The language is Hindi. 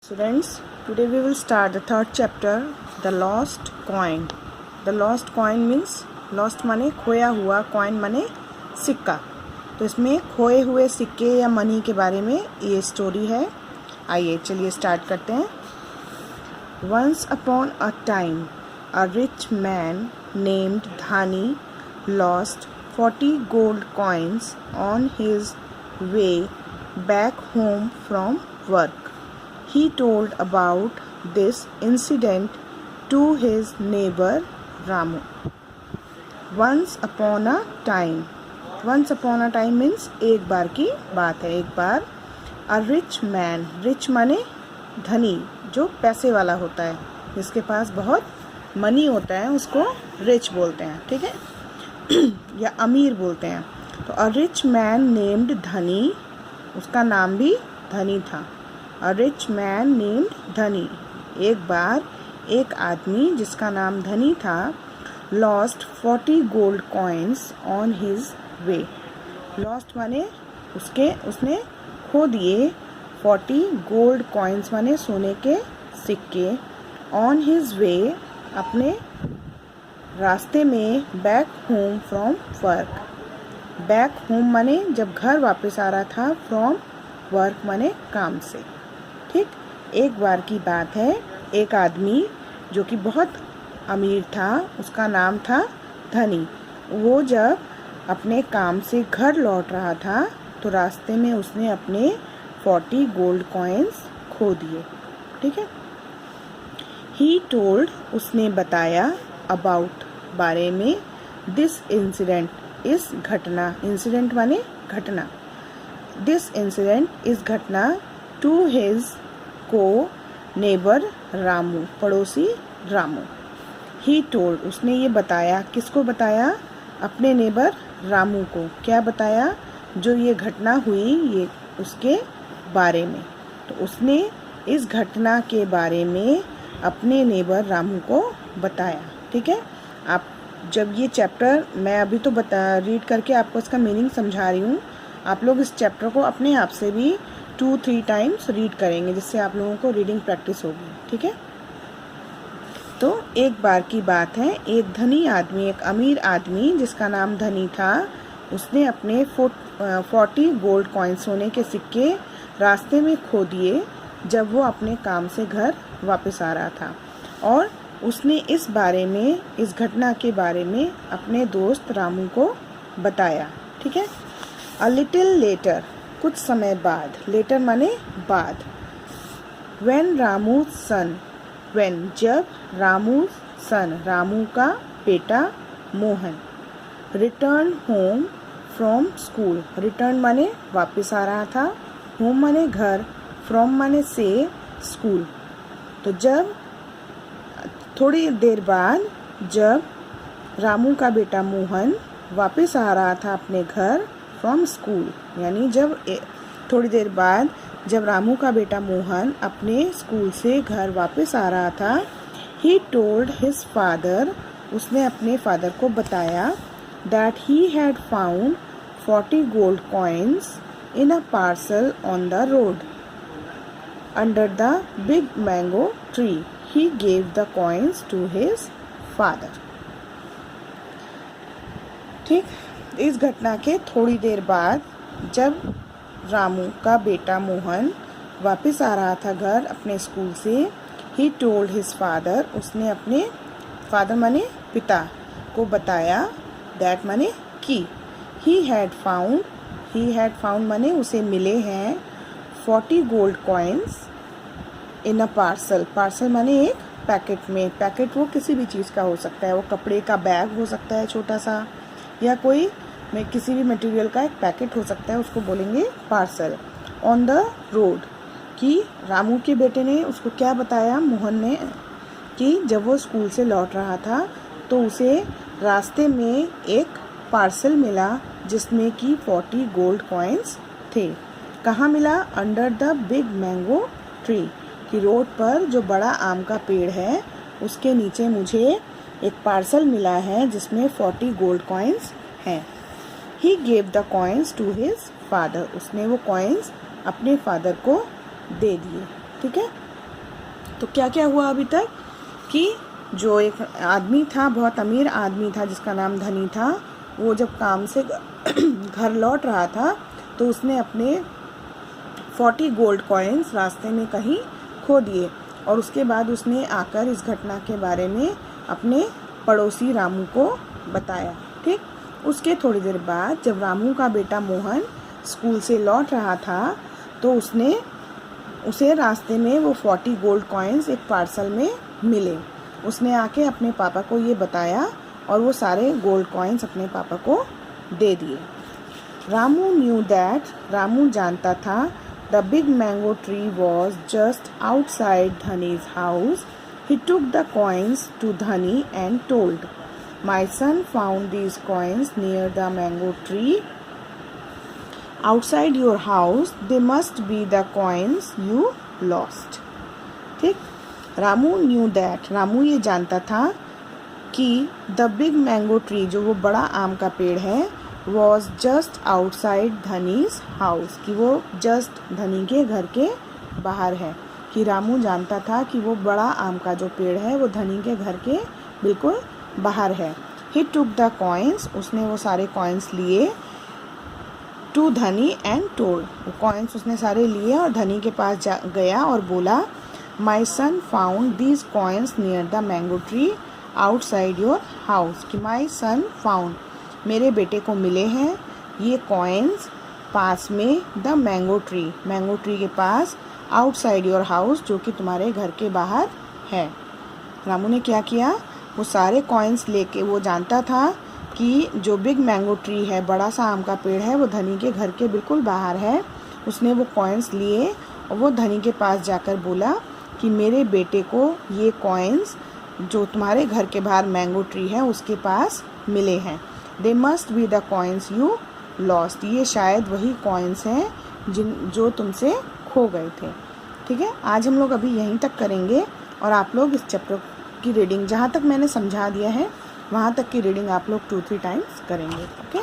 Students, today we will start the third chapter, the lost coin. The lost coin means lost माने खोया हुआ, coin माने सिक्का. तो इसमें खोए हुए सिक्के या मनी के बारे में ये स्टोरी है. आइए चलिए स्टार्ट करते हैं. Once upon a time, a rich man named Dhani lost 40 gold coins on his way back home from work. He told about this incident to his neighbor Ramu. Once upon a time. Once upon a time means एक बार की बात है. एक बार a rich man, rich माने धनी, जो पैसे वाला होता है, जिसके पास बहुत मनी होता है उसको रिच बोलते हैं. ठीक है या अमीर बोलते हैं. तो a rich man named धनी, उसका नाम भी धनी था. A rich man named धनी. एक बार एक आदमी जिसका नाम धनी था lost 40 gold coins on his way. Lost माने उसने खो दिए 40 gold coins माने सोने के सिक्के on his way अपने रास्ते में back home from work. back home माने जब घर वापस आ रहा था, from work माने काम से. ठीक. एक बार की बात है, एक आदमी जो कि बहुत अमीर था, उसका नाम था धनी. वो जब अपने काम से घर लौट रहा था तो रास्ते में उसने अपने 40 गोल्ड कॉइन्स खो दिए. ठीक है. ही टोल्ड, उसने बताया, अबाउट बारे में, दिस इंसिडेंट, इस घटना, इंसिडेंट माने घटना, दिस इंसिडेंट, इस घटना, टू हिज को नेबर रामू, पड़ोसी रामू. ही टोल्ड, उसने ये बताया, किसको बताया? अपने नेबर रामू को. क्या बताया? जो ये घटना हुई ये उसके बारे में. तो उसने इस घटना के बारे में अपने नेबर रामू को बताया. ठीक है. आप जब ये चैप्टर मैं अभी तो रीड करके आपको इसका मीनिंग समझा रही हूँ, आप लोग इस चैप्टर को अपने आप से भी 2-3 टाइम्स रीड करेंगे, जिससे आप लोगों को रीडिंग प्रैक्टिस होगी. ठीक है. तो एक बार की बात है, एक धनी आदमी, एक अमीर आदमी जिसका नाम धनी था, उसने अपने 40 गोल्ड कॉइन, सोने के सिक्के, रास्ते में खो दिए जब वो अपने काम से घर वापस आ रहा था. और उसने इस बारे में, इस घटना के बारे में अपने दोस्त रामू को बताया. ठीक है. अ लिटिल लेटर, कुछ समय बाद, लेटर माने बाद. व्हेन रामू सन, व्हेन जब, रामू सन रामू का बेटा Mohan, return home from school, return माने वापस आ रहा था, होम माने घर, फ्रॉम माने से, स्कूल. तो जब थोड़ी देर बाद जब रामू का बेटा मोहन वापस आ रहा था अपने घर फ्रॉम स्कूल, यानी जब थोड़ी देर बाद जब रामू का बेटा मोहन अपने स्कूल से घर वापस आ रहा था, ही टोल्ड हिज फादर, उसने अपने फादर को बताया, that he had found 40 gold coins in a parcel on the road under the big mango tree. He gave the coins to his father. ठीक. इस घटना के थोड़ी देर बाद जब रामू का बेटा मोहन वापस आ रहा था घर अपने स्कूल से, he told his father, उसने अपने फादर माने पिता को बताया, that माने कि, he had found माने उसे मिले हैं 40 gold coins in a parcel. Parcel माने एक पैकेट में. पैकेट वो किसी भी चीज़ का हो सकता है, वो कपड़े का बैग हो सकता है छोटा सा, या कोई किसी भी मटेरियल का एक पैकेट हो सकता है, उसको बोलेंगे पार्सल. ऑन द रोड, कि रामू के बेटे ने उसको क्या बताया, मोहन ने, कि जब वो स्कूल से लौट रहा था तो उसे रास्ते में एक पार्सल मिला जिसमें कि 40 गोल्ड कॉइन्स थे. कहाँ मिला? Under the big mango tree, कि रोड पर जो बड़ा आम का पेड़ है उसके नीचे मुझे एक पार्सल मिला है जिसमें 40 गोल्ड कॉइन्स हैं. He gave the coins to his father, उसने वो कॉइन्स अपने फादर को दे दिए. ठीक है. तो क्या क्या हुआ अभी तक कि जो एक आदमी था, बहुत अमीर आदमी था जिसका नाम धनी था, वो जब काम से घर लौट रहा था तो उसने अपने 40 गोल्ड कॉइन्स रास्ते में कहीं खो दिए। और उसके बाद उसने आकर इस घटना के बारे में अपने पड़ोसी रामू को बताया। ठीक, उसके थोड़ी देर बाद जब रामू का बेटा मोहन स्कूल से लौट रहा था तो उसे रास्ते में वो 40 गोल्ड कॉइन्स एक पार्सल में मिले। उसने आके अपने पापा को ये बताया और वो सारे गोल्ड कॉइन्स अपने पापा को दे दिए। रामू न्यू दैट, रामू जानता था, the big mango tree was just outside Dhani's house. He took the coins to Dhani and told, my son found these coins near the mango tree outside your house. They must be the coins you lost. ठीक, रामू न्यू दैट, रामू ये जानता था कि द बिग मैंगो ट्री, जो वो बड़ा आम का पेड़ है, was just outside Dhani's house, कि वो जस्ट धनी के घर के बाहर है। कि रामू जानता था कि वो बड़ा आम का जो पेड़ है वो धनी के घर के बिल्कुल बाहर है। ही टुक द कॉइन्स, उसने वो सारे कॉइन्स लिए, टू धनी एंड टोल्ड, वो कॉइन्स उसने सारे लिए और धनी के पास गया और बोला, my son found these coins near the mango tree outside your house. कि माई सन फाउंड, मेरे बेटे को मिले हैं ये कॉइन्स पास में द मैंगो ट्री के पास, आउटसाइड योर हाउस, जो कि तुम्हारे घर के बाहर है। रामू ने क्या किया, वो सारे कॉइन्स लेके, वो जानता था कि जो बिग मैंगो ट्री है, बड़ा सा आम का पेड़ है, वो धनी के घर के बिल्कुल बाहर है। उसने वो कॉइन्स लिए और वो धनी के पास जाकर बोला कि मेरे बेटे को ये कॉइन्स जो तुम्हारे घर के बाहर मैंगो ट्री है उसके पास मिले हैं। They must be the coins you lost, ये शायद वही कॉइन्स हैं जो तुमसे खो गए थे। ठीक है, आज हम लोग अभी यहीं तक करेंगे और आप लोग इस चैप्टर की रीडिंग, जहाँ तक मैंने समझा दिया है वहाँ तक की रीडिंग आप लोग 2-3 टाइम्स करेंगे। ओके।